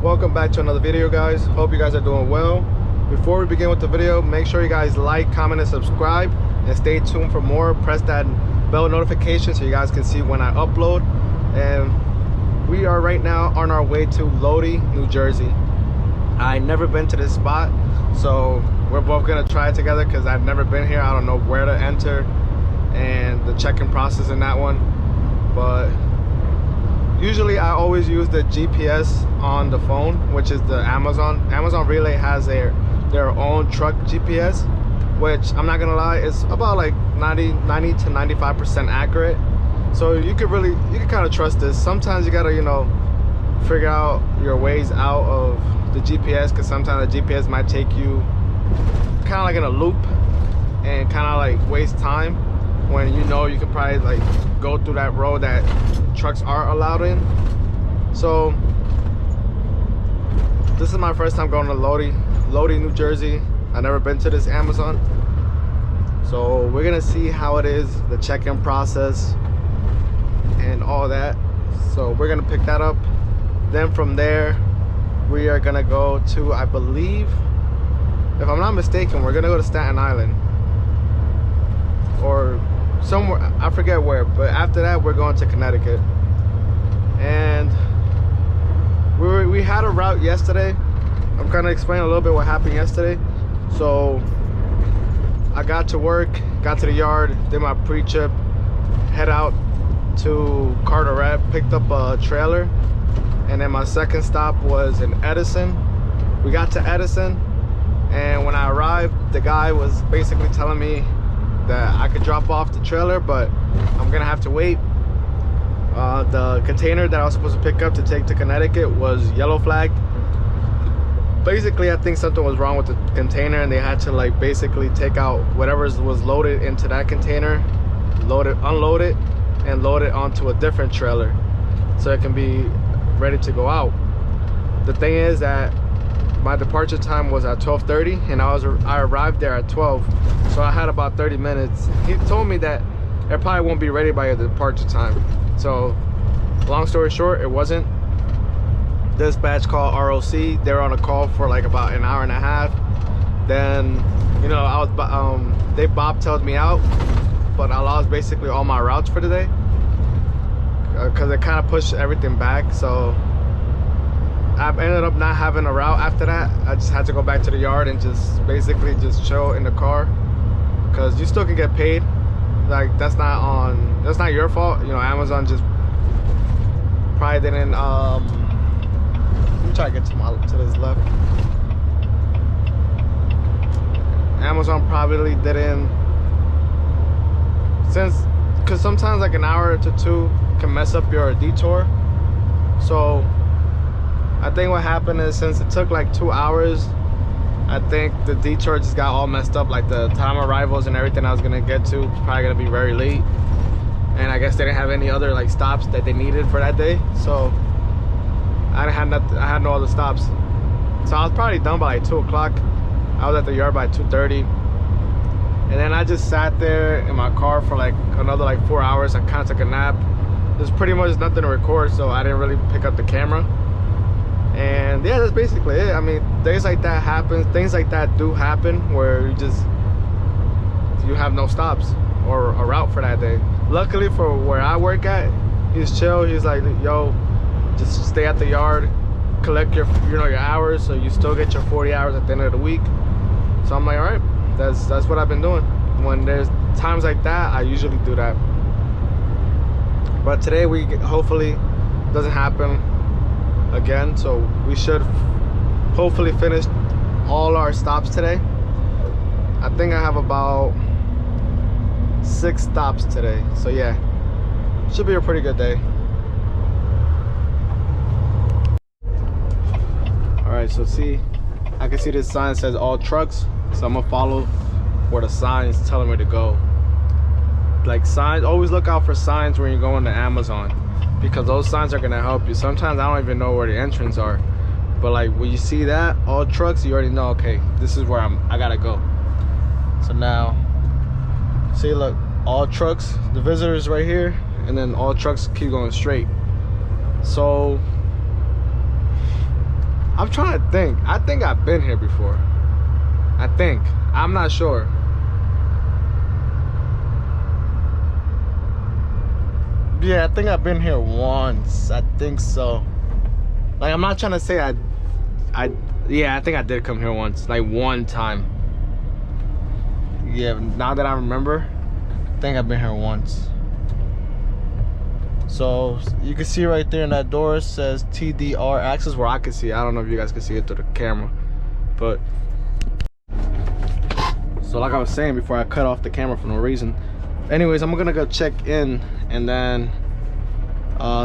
Welcome back to another video, guys. Hope you guys are doing well. Before we begin with the video, make sure you guys like, comment, and subscribe, and stay tuned for more. Press that bell notification so you guys can see when I upload. And we are right now on our way to Lodi, New Jersey. I never been to this spot, so we're both gonna try it together because I've never been here. I don't know where to enter and the check-in process in that one, but usually I always use the GPS on the phone, which is the Amazon Relay has their own truck GPS, which I'm not gonna lie, it's about like 90 to 95% accurate. So you can kind of trust this. Sometimes you gotta, you know, figure out your ways out of the GPS, because sometimes the GPS might take you kind of like in a loop and kind of like waste time when you know you can probably like go through that road that trucks are allowed in. So this is my first time going to Lodi, New Jersey. I've never been to this Amazon, so we're gonna see how it is, the check-in process and all that. So we're gonna pick that up. Then from there we are gonna go to, I believe, if I'm not mistaken, we're gonna go to Staten Island or somewhere, I forget where, but after that we're going to Connecticut. And we had a route yesterday. I'm gonna explain a little bit what happened yesterday. So I got to work, got to the yard, did my pre-chip, head out to Carteret, picked up a trailer, and then my second stop was in Edison. We got to Edison, and when I arrived, the guy was basically telling me that I could drop off the trailer, but I'm gonna have to wait. The container that I was supposed to pick up to take to Connecticut was yellow flagged. Basically, I think something was wrong with the container, and they had to like basically take out whatever was loaded into that container, unload it, and load it onto a different trailer so it can be ready to go out. The thing is that my departure time was at 12:30, and I arrived there at 12, so I had about 30 minutes. He told me that it probably won't be ready by the departure time. So long story short, it wasn't. Dispatch called ROC. They were on a call for like about an hour and a half. Then, you know, they bobtailed me out, but I lost basically all my routes for today because it kind of pushed everything back. So I ended up not having a route after that. I just had to go back to the yard and just basically just chill in the car, because you still can get paid. Like that's not your fault. You know, Amazon just probably didn't. Let me try to get to this left. Amazon probably didn't, because sometimes like an hour to two can mess up your detour. So I think what happened is, since it took like 2 hours, I think the detour just got all messed up. Like the time arrivals and everything I was gonna get to was probably gonna be very late, and I guess they didn't have any other like stops that they needed for that day. So I had no other stops. So I was probably done by like 2 o'clock. I was at the yard by 2:30, and then I just sat there in my car for like another like 4 hours. I kind of took a nap. There's pretty much nothing to record, so I didn't really pick up the camera. And yeah, that's basically it. I mean, things like that happen. Things like that do happen where you have no stops or a route for that day. Luckily for where I work at, he's chill. He's like, yo, just stay at the yard, collect your hours, so you still get your 40 hours at the end of the week. So I'm like, all right, that's what I've been doing. When there's times like that, I usually do that. But today hopefully doesn't happen again, so we should hopefully finish all our stops today. I think I have about 6 stops today, so yeah, should be a pretty good day. All right, so see, I can see this sign says all trucks, so I'm gonna follow where the sign is telling me to go. Like signs, always look out for signs when you're going to Amazon, because those signs are gonna help you. Sometimes I don't even know where the entrance are, but like when you see that all trucks, you already know, okay, this is where I gotta go. So now see, look, all trucks, the visitors right here, and then all trucks keep going straight. So I'm trying to think. I think I've been here before. I think. I'm not sure. Yeah, I think I've been here once. I think so. Like, I'm not trying to say yeah, I think I did come here once. Like, one time. Yeah, now that I remember, I think I've been here once. So you can see right there in that door, it says TDR access, where I can see. I don't know if you guys can see it through the camera, but so like I was saying before I cut off the camera for no reason. Anyways, I'm gonna go check in and then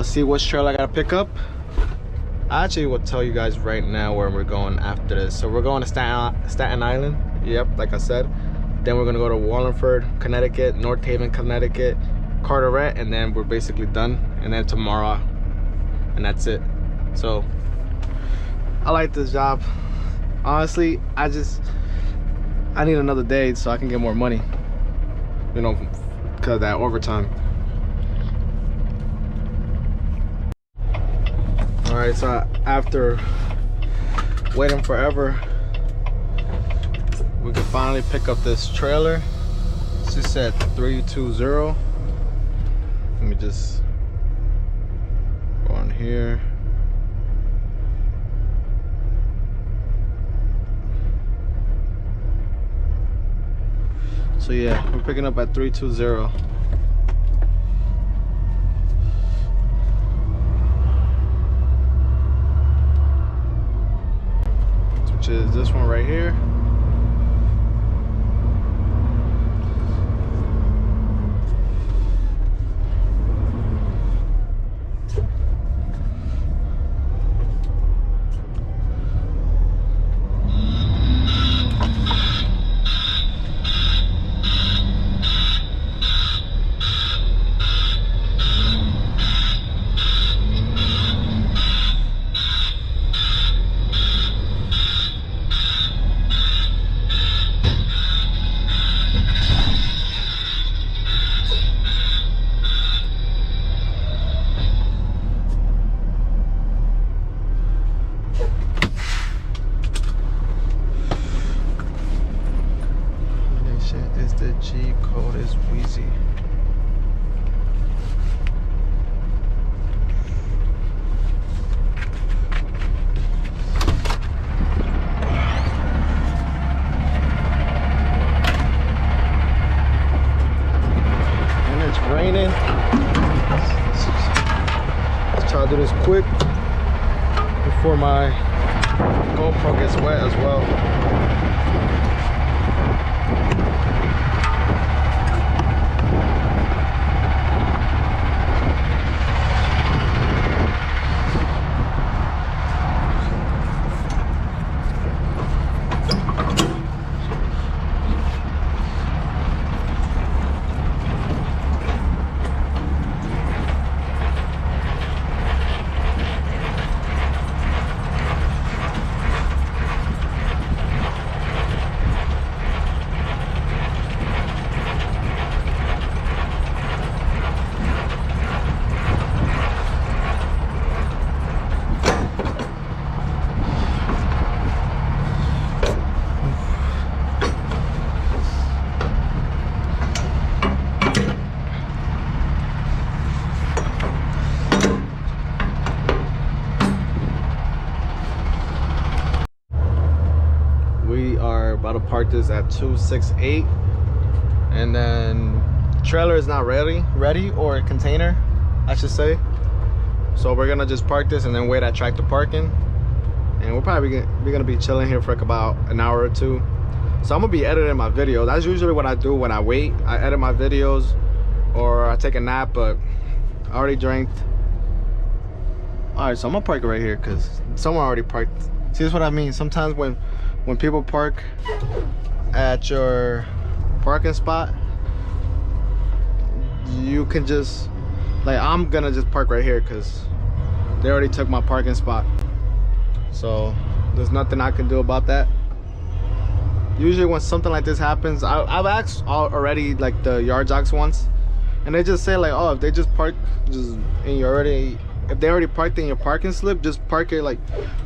see which trailer I gotta pick up. I actually will tell you guys right now where we're going after this. So we're going to Staten Island. Yep, like I said. Then we're gonna go to Wallingford, Connecticut, North Haven, Connecticut, Carteret, and then we're basically done. And then tomorrow, and that's it. So I like this job. Honestly, I need another day so I can get more money, you know, because of that overtime. All right, so after waiting forever, we can finally pick up this trailer. She said 320. Let me just go on here. So yeah, we're picking up at 320. Which is this one right here. The G code is Wheezy. And it's raining. Let's try to do this quick before my GoPro gets wet as well. About to park this at 268, and then trailer is not ready or container I should say, so we're gonna just park this and then wait at tractor parking, and we're probably gonna be chilling here for like about an hour or two. So I'm gonna be editing my videos. That's usually what I do when I wait. I edit my videos or I take a nap, but I already drank. All right, so I'm gonna park it right here because someone already parked. See, that's what I mean. Sometimes when people park at your parking spot, you can just, like, I'm gonna just park right here because they already took my parking spot. So there's nothing I can do about that. Usually when something like this happens, I've asked already, like the yard jocks once, and they just say like, oh, if they just park just and you're already if they already parked in your parking slip, just park it like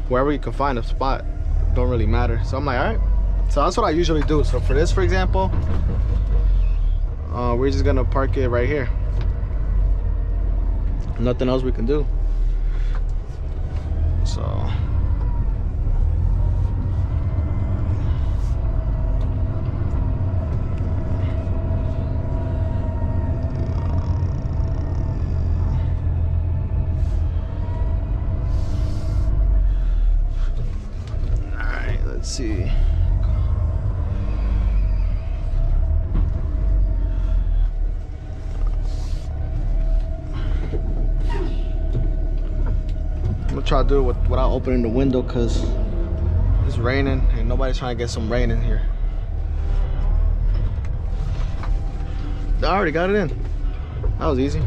wherever you can find a spot. Don't really matter. So I'm like, all right. So that's what I usually do. So for this, for example, we're just gonna park it right here. Nothing else we can do. So let's see. I'm gonna try to do it without opening the window because it's raining and nobody's trying to get some rain in here. I already got it in. That was easy.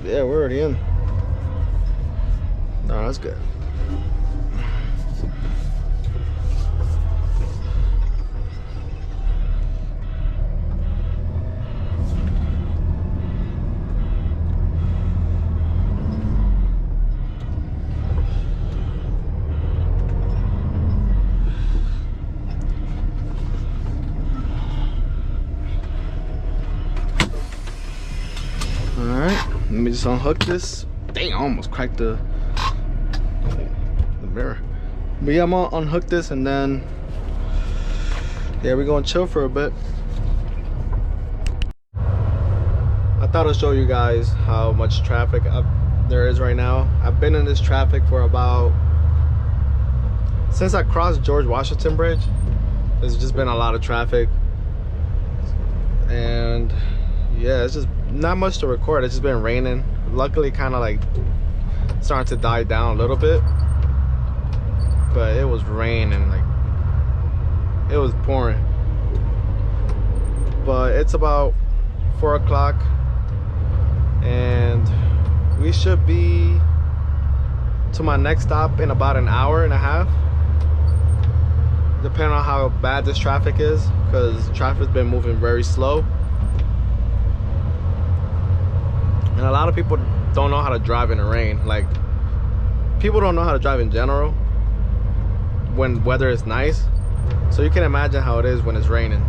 Yeah, we're already in. No, that's good. Alright, let me just unhook this. Dang, I almost cracked the mirror. But yeah, I'm gonna unhook this and then yeah, we're gonna chill for a bit. I thought I'd show you guys how much traffic there is right now. I've been in this traffic for about, since I crossed George Washington Bridge, there's just been a lot of traffic. And yeah, it's just not much to record. It's just been raining. Luckily kind of like starting to die down a little bit, but it was raining, like it was pouring. But it's about 4 o'clock and we should be to my next stop in about an hour and a half, depending on how bad this traffic is, because traffic's been moving very slow. And a lot of people don't know how to drive in the rain. Like, people don't know how to drive in general when weather is nice. So you can imagine how it is when it's raining.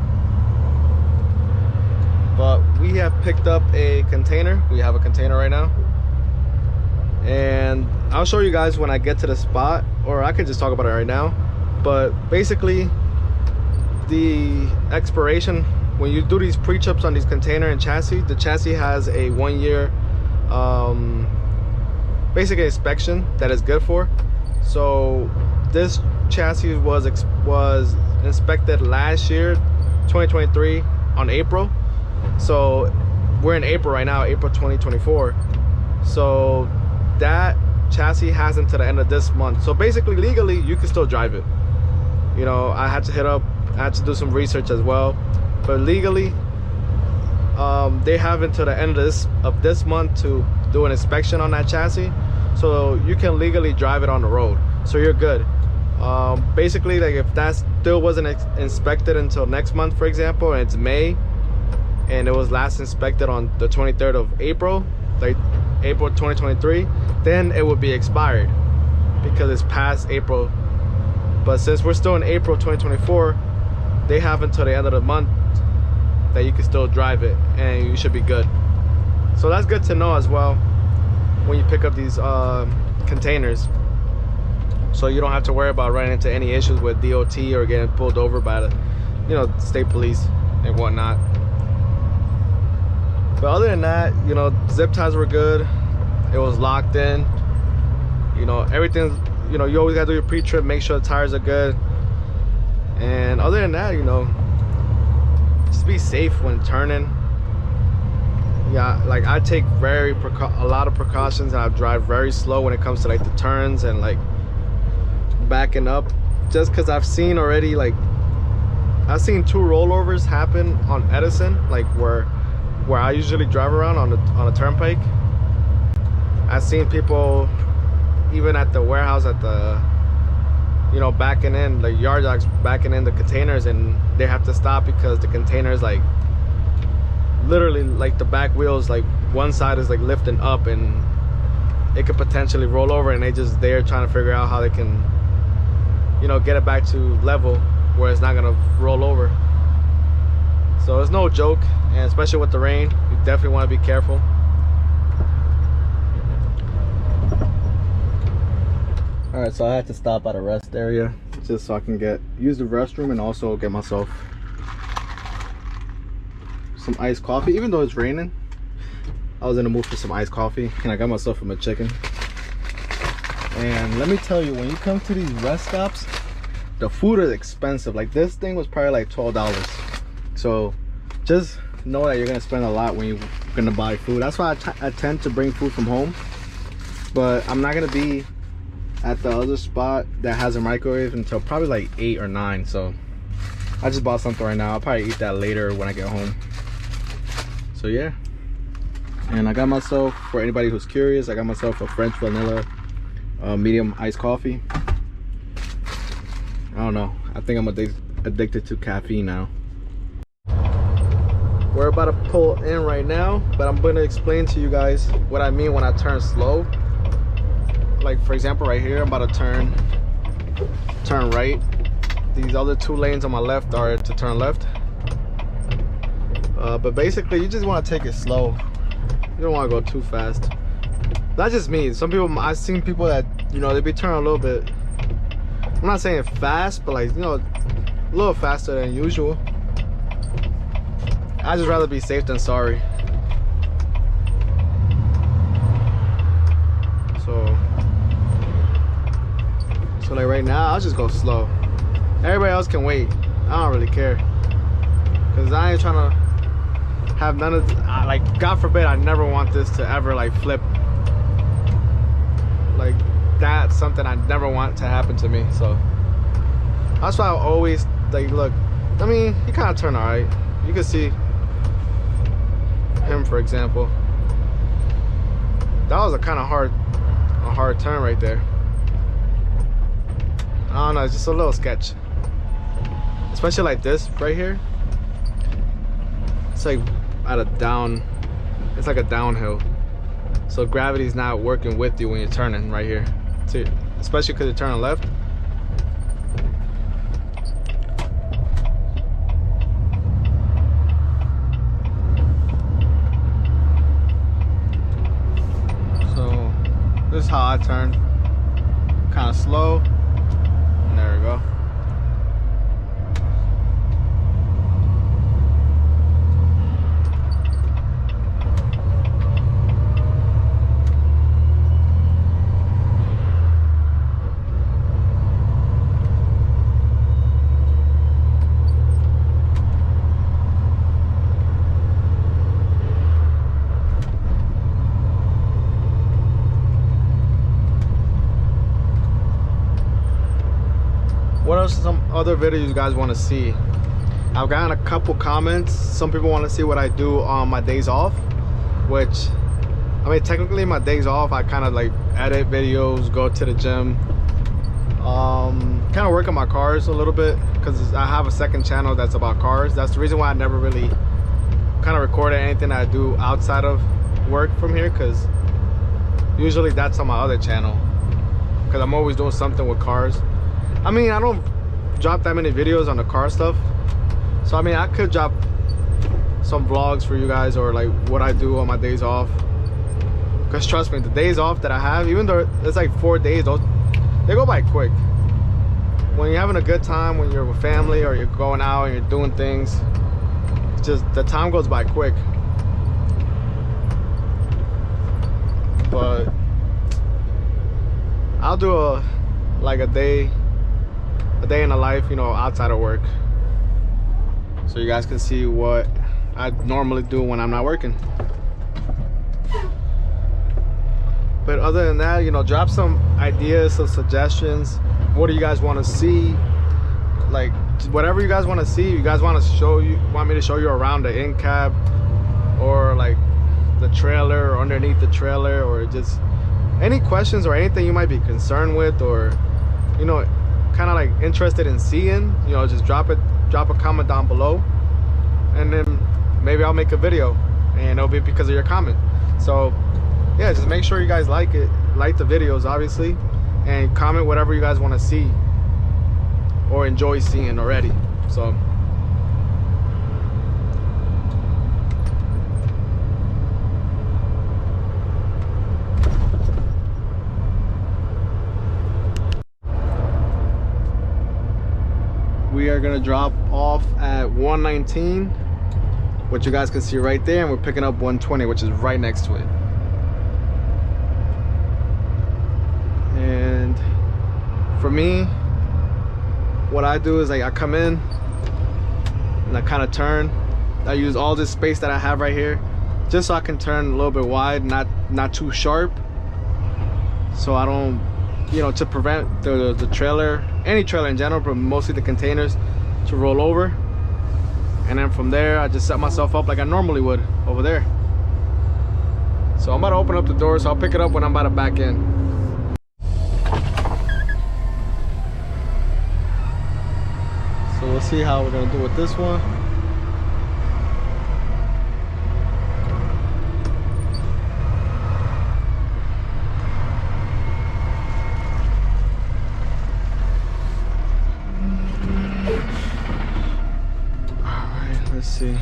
But we have picked up a container. We have a container right now. And I'll show you guys when I get to the spot, or I can just talk about it right now. But basically, the expiration, when you do these pre-trips on these container and chassis, the chassis has a 1-year basically inspection that is good for. So this chassis was inspected last year, 2023, on April. So we're in April right now, April 2024. So that chassis has until the end of this month. So basically, legally, you can still drive it. You know, I had to do some research as well, but legally, they have until the end of this month to do an inspection on that chassis, so you can legally drive it on the road, so you're good. Basically, like, if that still wasn't inspected until next month, for example, and it's May, and it was last inspected on the 23rd of April, like April 2023, then it would be expired because it's past April. But since we're still in April 2024, they have until the end of the month that you can still drive it, and you should be good. So that's good to know as well when you pick up these containers, so you don't have to worry about running into any issues with DOT or getting pulled over by the, you know, state police and whatnot. But other than that, you know, zip ties were good. It was locked in. You know, everything, you know, you always gotta do your pre-trip, make sure the tires are good. And other than that, you know, just be safe when turning. Yeah, like, I take a lot of precautions, and I drive very slow when it comes to like the turns and like backing up, just because I've seen already, like, I've seen 2 rollovers happen on Edison, like where I usually drive around on a turnpike. I've seen people even at the warehouse, at the, you know, backing in the yard dogs, backing in the containers, and they have to stop because the containers, like, literally like the back wheels, like one side is like lifting up and it could potentially roll over, and they just there trying to figure out how they can, you know, get it back to level where it's not gonna roll over. So it's no joke, and especially with the rain, you definitely want to be careful. All right, so I had to stop at a rest area just so I can use the restroom and also get myself some iced coffee. Even though it's raining, I was in the mood for some iced coffee, and I got myself some chicken. And let me tell you, when you come to these rest stops, the food is expensive. Like this thing was probably like $12. So just know that you're gonna spend a lot when you're gonna buy food. That's why I tend to bring food from home, but I'm not gonna be at the other spot that has a microwave until probably like 8 or 9. So I just bought something right now. I'll probably eat that later when I get home. So yeah, and I got myself, for anybody who's curious, I got myself a French vanilla medium iced coffee. I don't know, I think I'm addicted to caffeine now. We're about to pull in right now, but I'm going to explain to you guys what I mean when I turn slow. Like for example, right here, I'm about to turn right. These other 2 lanes on my left are to turn left. But basically, you just want to take it slow. You don't want to go too fast. Not just me. Some people, I've seen people that, you know, they be turning a little bit, I'm not saying fast, but like, you know, a little faster than usual. I'd just rather be safe than sorry. So like right now, I'll just go slow. Everybody else can wait. I don't really care, cause I ain't trying to have none of like, God forbid, I never want this to ever like flip. Like that's something I never want to happen to me. So that's why I always like, look, I mean, he kind of turned all right. You can see him, for example. That was a kind of hard turn right there. I don't know, it's just a little sketch, especially like this right here. It's like at a down, it's like a downhill, so gravity's not working with you when you're turning right here too, especially because you're turning left. So this is how I turn, kind of slow. There we go. What are some other videos you guys want to see? I've gotten a couple comments. Some people want to see what I do on my days off, which, I mean, technically my days off, I kind of like edit videos, go to the gym, kind of work on my cars a little bit, because I have a second channel that's about cars. That's the reason why I never really kind of recorded anything that I do outside of work from here, because usually that's on my other channel, because I'm always doing something with cars. I mean, I don't drop that many videos on the car stuff, so I mean, I could drop some vlogs for you guys, or like what I do on my days off, because trust me, the days off that I have, even though it's like 4 days, they go by quick. When you're having a good time, when you're with family, or you're going out and you're doing things, it's just, the time goes by quick. But I'll do a day in the life, you know, outside of work, so you guys can see what I normally do when I'm not working. But other than that, you know, drop some ideas, some suggestions. What do you guys want to see? Like whatever you guys want to see. You guys want me to show you around the in cab, or like the trailer, or underneath the trailer, or just any questions or anything you might be concerned with, or, you know, kind of like interested in seeing, you know, just drop a comment down below, and then maybe I'll make a video, and it'll be because of your comment. So yeah, just make sure you guys like it, like the videos obviously, and comment whatever you guys want to see or enjoy seeing already. So we are gonna drop off at 119, which you guys can see right there, and we're picking up 120, which is right next to it. And for me, what I do is like I come in and I kind of turn. I use all this space that I have right here just so I can turn a little bit wide, not too sharp, so I don't, you know, to prevent the trailer, any trailer in general, but mostly the containers, to roll over. And then from there I just set myself up like I normally would over there. So I'm about to open up the door, so I'll pick it up when I'm about to back in. So we'll see how we're gonna do with this one. Alright, let's see.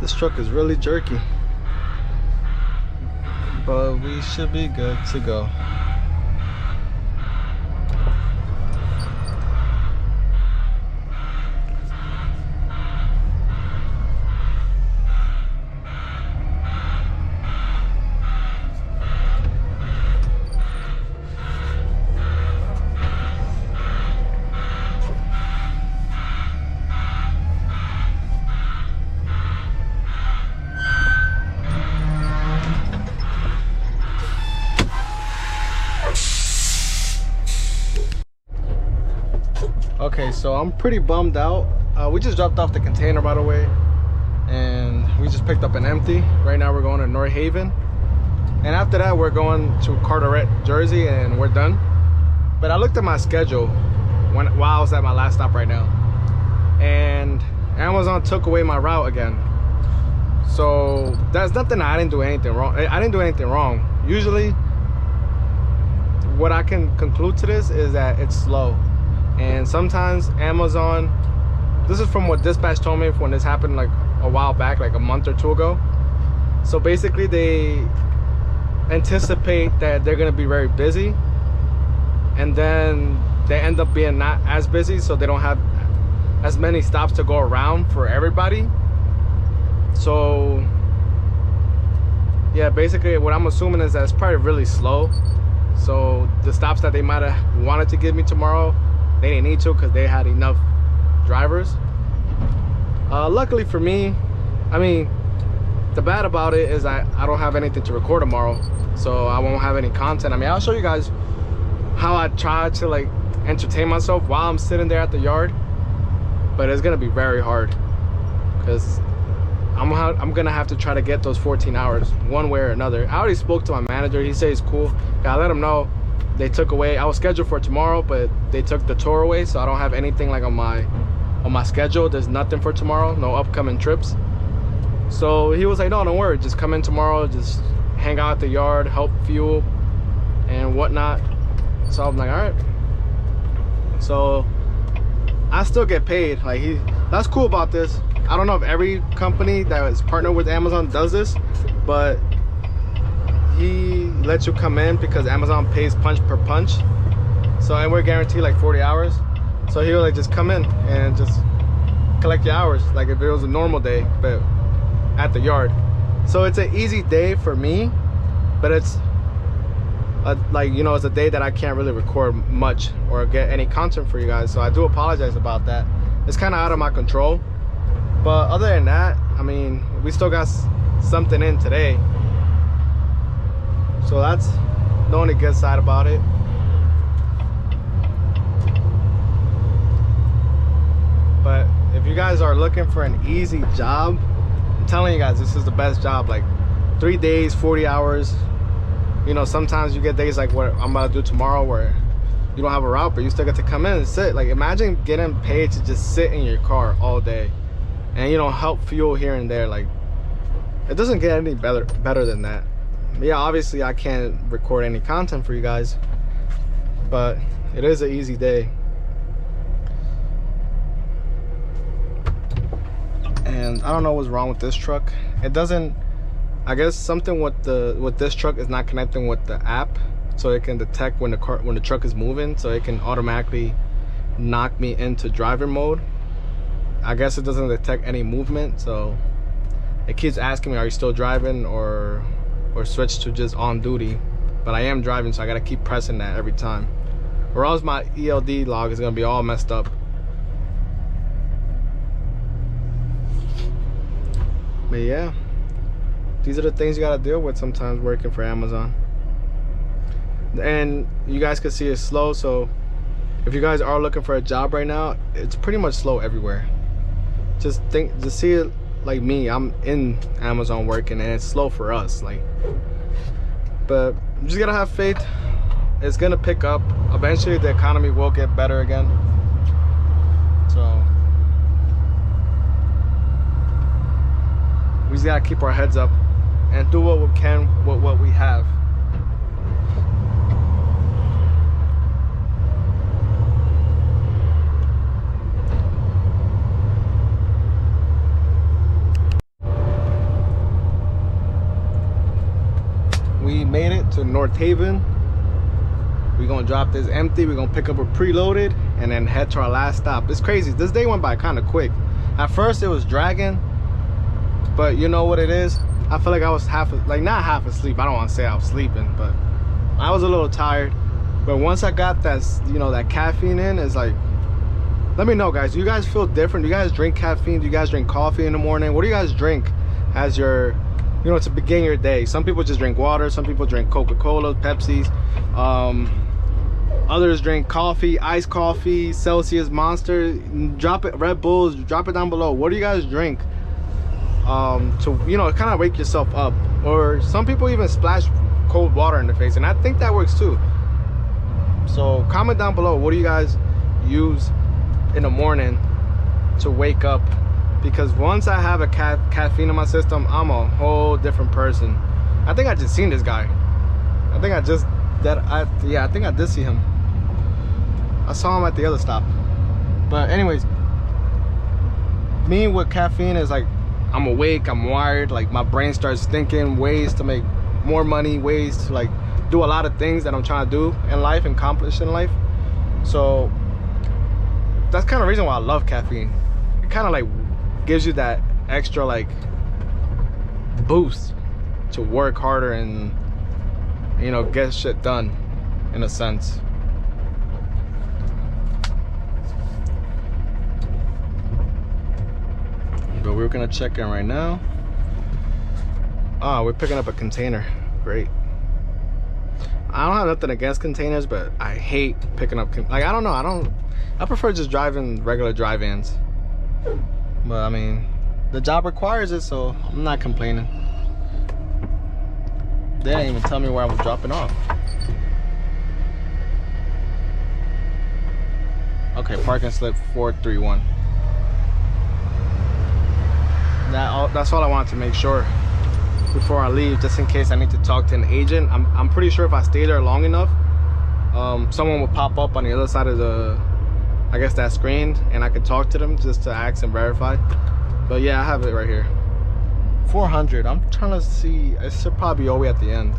This truck is really jerky, but we should be good to go. Okay, so I'm pretty bummed out. We just dropped off the container, by the way, and we just picked up an empty. Right now we're going to North Haven, and after that we're going to Carteret, Jersey, and we're done. But I looked at my schedule while I was at my last stop right now, and Amazon took away my route again. So that's nothing. I didn't do anything wrong. I didn't do anything wrong. Usually what I can conclude to this is that it's slow. And sometimes Amazon, this is from what dispatch told me when this happened like a while back, like a month or two ago. So basically they anticipate that they're gonna be very busy, and then they end up being not as busy, so they don't have as many stops to go around for everybody. So yeah, basically what I'm assuming is that it's probably really slow. So the stops that they might have wanted to give me tomorrow, they didn't need to because they had enough drivers. Luckily for me, I mean, the bad about it is I don't have anything to record tomorrow, so I won't have any content. I mean, I'll show you guys how I try to like entertain myself while I'm sitting there at the yard, but it's gonna be very hard because I'm gonna have to try to get those 14 hours one way or another. I already spoke to my manager. He says cool. I let him know they took away, I was scheduled for tomorrow, but they took the tour away, so I don't have anything like on my schedule. There's nothing for tomorrow, no upcoming trips. So he was like, no, don't worry, just come in tomorrow, just hang out at the yard, help fuel and whatnot. So I'm like, all right. So I still get paid. Like, that's cool about this. I don't know if every company that is partnered with Amazon does this, but he lets you come in because Amazon pays punch per punch. So, and we're guaranteed like 40 hours. So he will like just come in and just collect your hours, like if it was a normal day, but at the yard. So it's an easy day for me, but it's like, you know, it's a day that I can't really record much or get any content for you guys. So I do apologize about that. It's kind of out of my control. But other than that, I mean, we still got something in today. So that's the only good side about it. But if you guys are looking for an easy job, I'm telling you guys, this is the best job. Like 3 days, 40 hours. You know, sometimes you get days like what I'm about to do tomorrow where you don't have a route, but you still get to come in and sit. Like, imagine getting paid to just sit in your car all day and, you know, help fuel here and there. Like, it doesn't get any better than that. Yeah, obviously I can't record any content for you guys, but it is an easy day. And I don't know what's wrong with this truck. It doesn't, I guess something with this truck is not connecting with the app, so it can detect when the truck is moving, so it can automatically knock me into driver mode. I guess it doesn't detect any movement, so it keeps asking me, are you still driving, or switch to just on duty. But I am driving, so I gotta keep pressing that every time, or else my ELD log is gonna be all messed up. But yeah, these are the things you gotta deal with sometimes working for Amazon. And you guys can see it's slow, so if you guys are looking for a job right now, it's pretty much slow everywhere. Just see it like me. I'm in Amazon working and it's slow for us, like, but you just gotta have faith. It's gonna pick up eventually. The economy will get better again, so we just gotta keep our heads up and do what we can with what we have. We made it to North Haven. We're gonna drop this empty. We're gonna pick up a preloaded and then head to our last stop. It's crazy. This day went by kind of quick. At first it was dragging, but you know what it is? I feel like I was not half asleep. I don't want to say I was sleeping, but I was a little tired. But once I got that, you know, that caffeine in, it's like, let me know, guys. Do you guys feel different? Do you guys drink caffeine? Do you guys drink coffee in the morning? What do you guys drink as your, you know, to begin your day? Some people just drink water. Some people drink Coca-Cola, Pepsis. Others drink coffee, iced coffee, Celsius, Monster. Drop it, Red Bulls. Drop it down below. What do you guys drink to, you know, kind of wake yourself up? Or some people even splash cold water in the face, and I think that works too. So comment down below, what do you guys use in the morning to wake up? Because once I have a caffeine in my system, I'm a whole different person. I think I just seen this guy. I think I did see him. I saw him at the other stop. But anyways, me with caffeine is like, I'm awake, I'm wired, like my brain starts thinking ways to make more money, ways to like do a lot of things that I'm trying to do in life and accomplish in life. So that's kind of the reason why I love caffeine. It kind of like gives you that extra like boost to work harder and, you know, get shit done in a sense. But we're gonna check in right now. Oh, we're picking up a container. Great. I don't have nothing against containers, but I hate picking up like, I don't know, I prefer just driving regular dry vans. But I mean, the job requires it, so I'm not complaining. They didn't even tell me where I was dropping off. Okay, parking slip 431. That's all I wanted to make sure before I leave, just in case I need to talk to an agent. I'm pretty sure if I stay there long enough, someone will pop up on the other side of the, I guess, that screen, and I could talk to them just to ask and verify. But yeah, I have it right here. 400. I'm trying to see. It should probably be all the way at the end.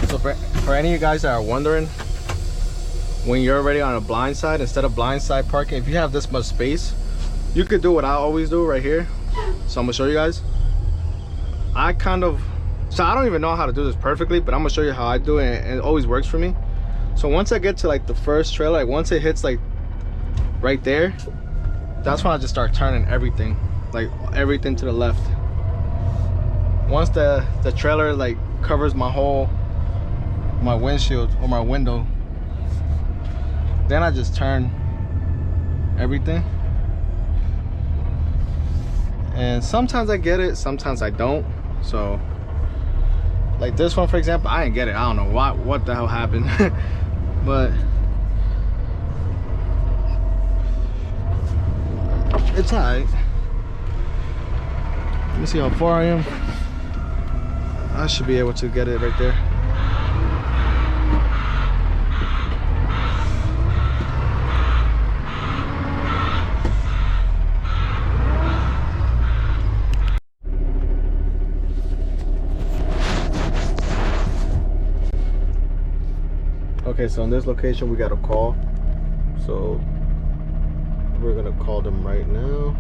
So for any of you guys that are wondering, when you're already on a blind side, instead of blind side parking, if you have this much space, you could do what I always do right here. So I'm gonna show you guys. So I don't even know how to do this perfectly, but I'm gonna show you how I do it, and it always works for me. So once I get to like the first trailer, like once it hits like right there, that's when I just start turning everything, like everything to the left. Once the trailer like covers my windshield or my window, then I just turn everything. And sometimes I get it, sometimes I don't. So like this one, for example, I didn't get it. I don't know what the hell happened. But it's alright. Let me see how far I am. I should be able to get it right there. Okay, so in this location we got a call, so we're gonna call them right now.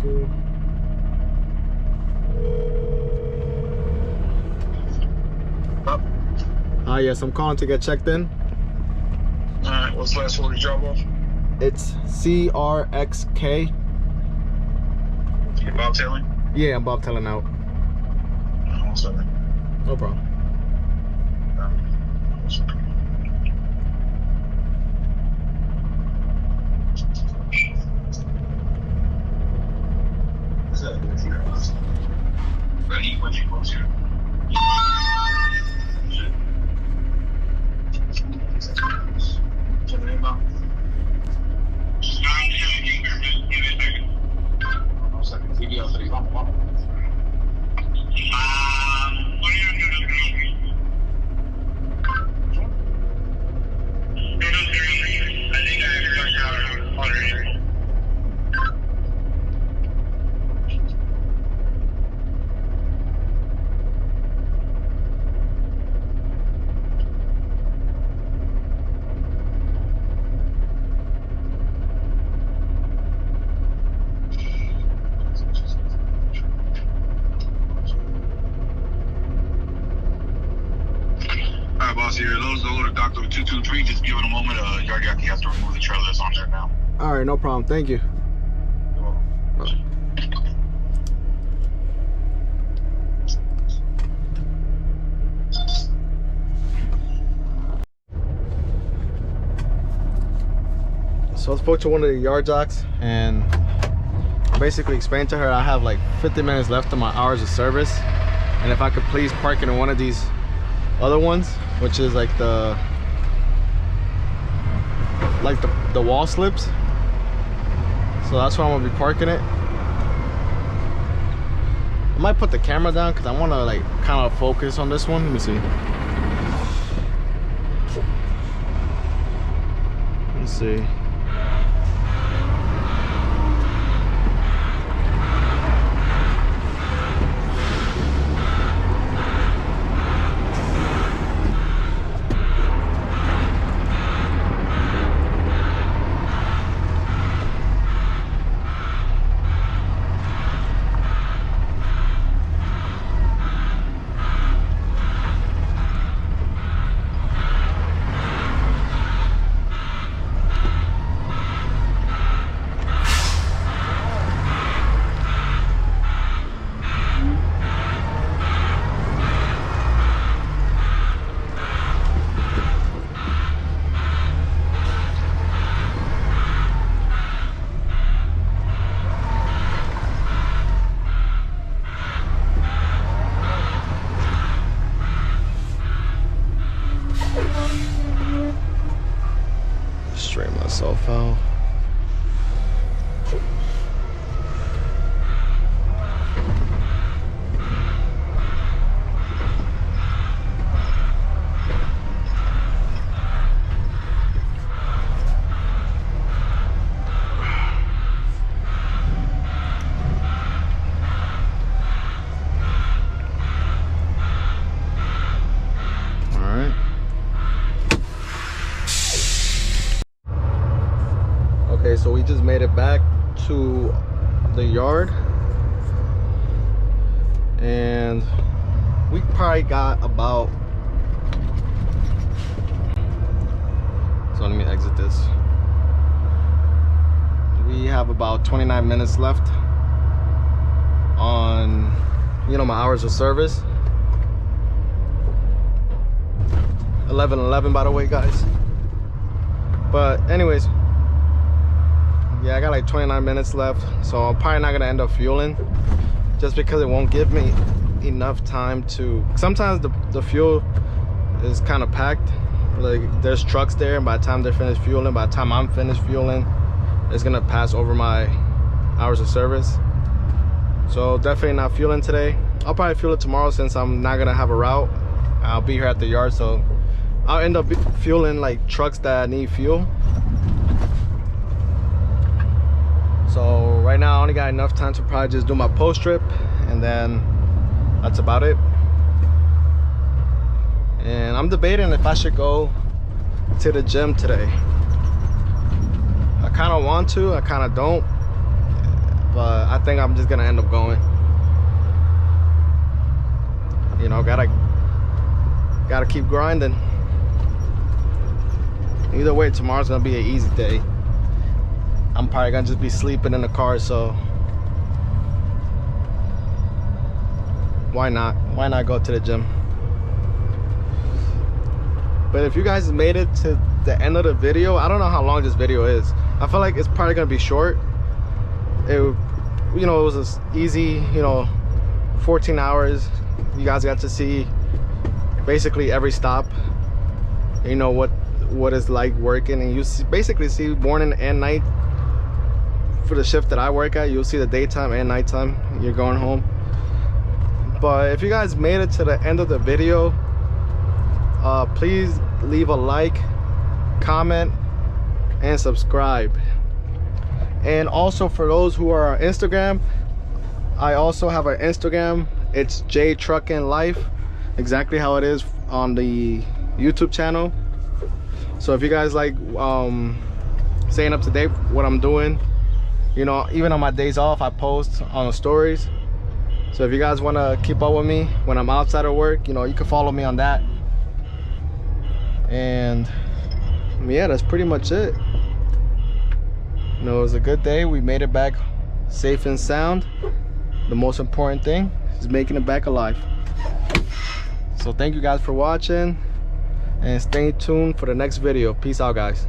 2. Yes, I'm calling to get checked in. Alright, what's the last one you drop off? It's CRXK. You bobtailing? Yeah, I'm bobtailing out. 1 second. No problem. Ready when you close here. Turn your name out. No second. TV out 3. Vamos. What are you doing? I think I have to go shower. Those go to Doctor 223. Just give it a moment. Yard Yaki has to remove the trailer that's on there now. All right, no problem. Thank you. You're welcome. So I spoke to one of the yard jocks and basically explained to her I have like 50 minutes left of my hours of service, and if I could please park in one of these other ones, which is like the wall slips. So that's where I'm gonna be parking it. might put the camera down because I want to like kind of focus on this one. Let me see. Let's see. Straighten myself out. Okay, so we just made it back to the yard, and we probably got about, so let me exit this. We have about 29 minutes left on, you know, my hours of service. 11:11 by the way, guys. But anyways, yeah, I got like 29 minutes left, so I'm probably not gonna end up fueling just because it won't give me enough time to, sometimes the fuel is kind of packed, like there's trucks there, and by the time they're finished fueling, by the time I'm finished fueling, it's gonna pass over my hours of service. So definitely not fueling today. I'll probably fuel it tomorrow since I'm not gonna have a route. I'll be here at the yard, so I'll end up fueling like trucks that need fuel. So right now I only got enough time to probably just do my post trip, and then that's about it. And I'm debating if I should go to the gym today. I kind of want to, I kind of don't, but I think I'm just gonna end up going. You know, gotta keep grinding. Either way, tomorrow's gonna be an easy day. I'm probably gonna just be sleeping in the car, so why not go to the gym? But if you guys made it to the end of the video, I don't know how long this video is. I feel like it's probably gonna be short. It, you know, it was an easy, you know, 14 hours. You guys got to see basically every stop. You know what it's like working, and you basically see morning and night. For the shift that I work at, you'll see the daytime and nighttime. You're going home. But if you guys made it to the end of the video, please leave a like, comment, and subscribe. And also for those who are on Instagram, I also have an Instagram. It's J Truckin' Life, exactly how it is on the YouTube channel. So if you guys like staying up to date what I'm doing, you know, even on my days off I post on the stories. So if you guys want to keep up with me when I'm outside of work, you know, you can follow me on that. And yeah, that's pretty much it. You know, it was a good day. We made it back safe and sound. The most important thing is making it back alive. So thank you guys for watching, and stay tuned for the next video. Peace out, guys.